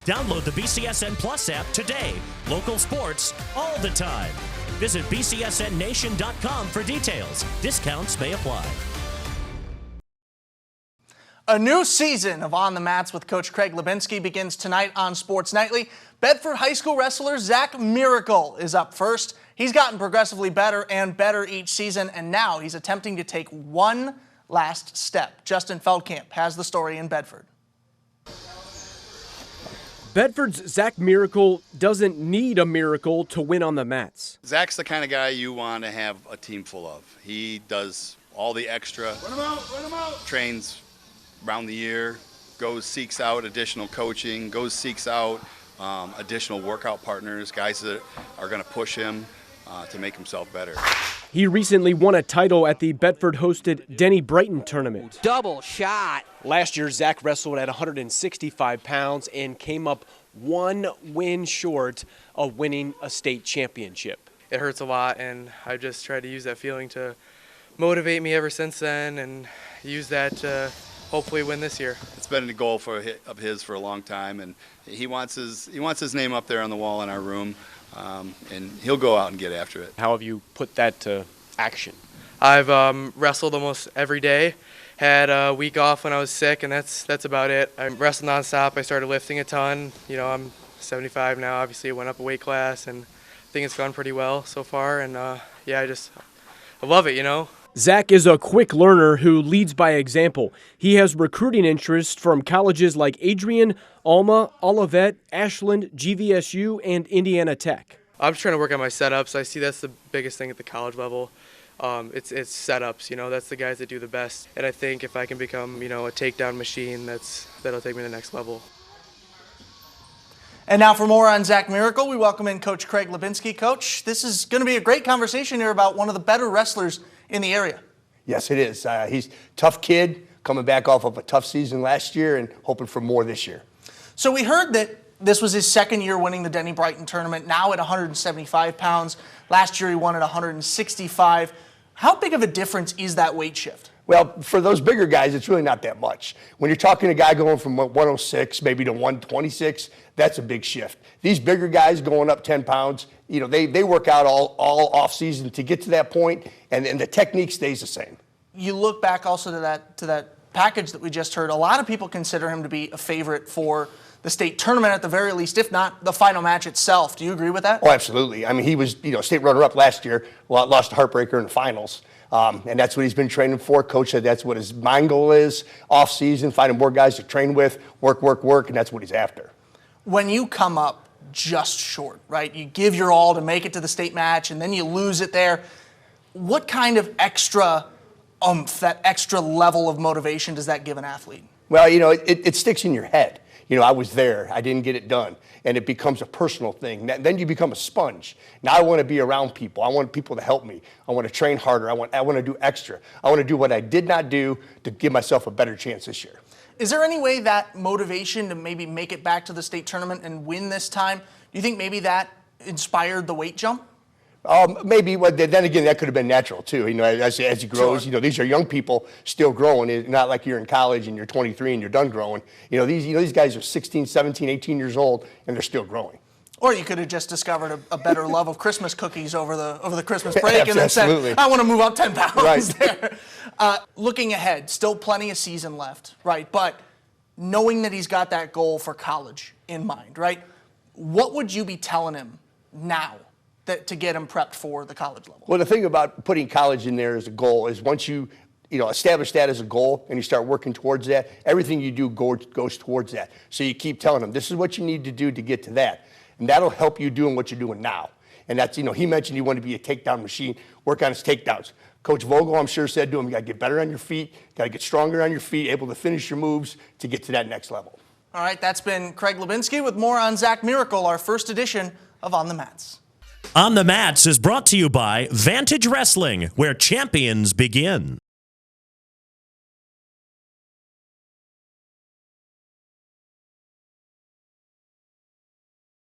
Download the BCSN Plus app today. Local sports all the time. Visit bcsnnation.com for details. Discounts may apply. A new season of On the Mats with Coach Craig Lubinsky begins tonight on Sports Nightly. Bedford High School wrestler Zach Miracle is up first. He's gotten progressively better and better each season, and now he's attempting to take one last step. Justin Feldkamp has the story in Bedford. Bedford's Zach Miracle doesn't need a miracle to win on the mats. Zach's the kind of guy you want to have a team full of. He does all the extra, trains around the year, seeks out additional coaching, seeks out additional workout partners, guys that are going to push him to make himself better. He recently won a title at the Bedford-hosted Denny Brighton tournament. Double shot. Last year, Zach wrestled at 165 pounds and came up one win short of winning a state championship. It hurts a lot, and I've just tried to use that feeling to motivate me ever since then and use that to hopefully win this year. It's been a goal of his for a long time, and he wants his name up there on the wall in our room, and he'll go out and get after it. How have you put that to action? I've wrestled almost every day. Had a week off when I was sick, and that's about it. I wrestled nonstop. I started lifting a ton. You know, I'm 75 now. Obviously, I went up a weight class, and I think it's gone pretty well so far. And yeah, I love it. You know. Zach is a quick learner who leads by example. He has recruiting interest from colleges like Adrian, Alma, Olivet, Ashland, GVSU, and Indiana Tech. I'm just trying to work on my setups. I see that's the biggest thing at the college level. It's setups, you know, that's the guys that do the best. And I think if I can become, you know, a takedown machine, that'll take me to the next level. And now for more on Zach Miracle, we welcome in Coach Craig Lubinsky. Coach, this is going to be a great conversation here about one of the better wrestlers in the area. Yes, it is. He's a tough kid, coming back off of a tough season last year and hoping for more this year. So we heard that this was his second year winning the Denny Brighton tournament, now at 175 pounds. Last year he won at 165. How big of a difference is that weight shift? Well, for those bigger guys, it's really not that much. When you're talking a guy going from 106 maybe to 126, that's a big shift. These bigger guys going up 10 pounds, you know, they work out all off season to get to that point, and the technique stays the same. You look back also to that package that we just heard. A lot of people consider him to be a favorite for the state tournament at the very least, if not the final match itself. Do you agree with that? Oh, absolutely. I mean, he was, you know, state runner-up last year, lost a heartbreaker in the finals. And that's what he's been training for. Coach said that's what his mind goal is, off season, finding more guys to train with, work, and that's what he's after. When you come up just short, right, you give your all to make it to the state match and then you lose it there, what kind of extra that extra level of motivation does that give an athlete? Well, you know, it sticks in your head. You know, I was there, I didn't get it done, and it becomes a personal thing. Then you become a sponge. Now I want to be around people. I want people to help me. I want to train harder. I want to do extra. I want to do what I did not do to give myself a better chance this year. Is there any way that motivation to maybe make it back to the state tournament and win this time, do you think maybe that inspired the weight jump? Maybe, but then again, that could have been natural too. You know, as he grows, you know, these are young people still growing. It's not like you're in college and you're 23 and you're done growing. You know, these guys are 16, 17, 18 years old and they're still growing. Or you could have just discovered a better love of Christmas cookies over the Christmas break and then said, I want to move up 10 pounds right there. Looking ahead, still plenty of season left, right? But knowing that he's got that goal for college in mind, right? What would you be telling him now to get him prepped for the college level? Well, the thing about putting college in there as a goal is once you establish that as a goal and you start working towards that, everything you do goes towards that. So you keep telling him, this is what you need to do to get to that. And that'll help you doing what you're doing now. And that's, you know, he mentioned he wanted to be a takedown machine, work on his takedowns. Coach Vogel, I'm sure, said to him, you got to get better on your feet, got to get stronger on your feet, able to finish your moves to get to that next level. All right, that's been Craig Lubinsky with more on Zach Miracle, our first edition of On the Mats. On the Mats is brought to you by Vantage Wrestling, where champions begin.